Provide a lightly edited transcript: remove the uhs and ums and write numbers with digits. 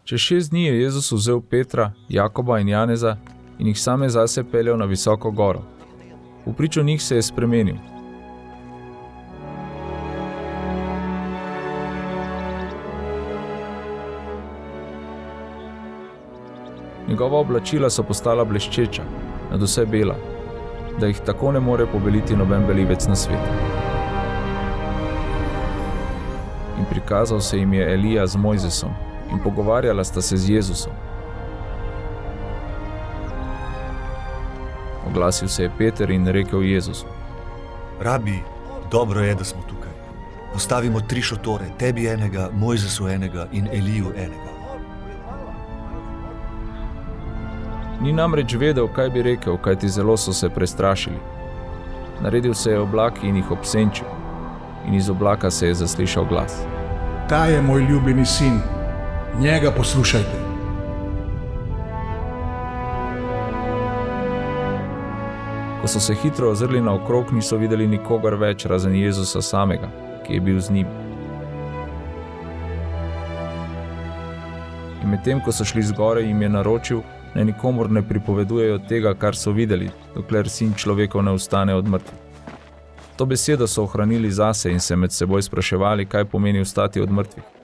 Čez 6 dni je Jezus vzel Petra, Jakoba in Janeza in jih same zase peljal na visoko goro. V pričo njih se je spremenil. Njegova oblačila so postala bleščeča, nadvse bela, da jih tako ne more pobeliti noben belivec na svetu. In prikazal se jim je Elija z Mojzesom in pogovarjala sta se z Jezusom. Oglasil se je Peter in rekel Jezusu: Rabi, dobro je, da smo tukaj. Postavimo 3 šotore, tebi enega, Mojzesu enega in Eliju enega. Ni namreč vedel, kaj bi rekel, kajti zelo so se prestrašili. Naredil se je oblak in jih obsenčil, in iz oblaka se je zaslišal glas: Ta je moj ljubljeni sin, njega poslušajte. Ko so se hitro ozrli naokrog, niso videli nikogar več razen Jezusa samega, ki je bil z njim. In medtem, ko so šli zgore, jim je naročil, naj nikomur ne pripovedujejo tega, kar so videli, dokler sin človekov ne vstane od mrtvih. To besedo so ohranili zase in se med seboj spraševali, kaj pomeni vstati od mrtvih.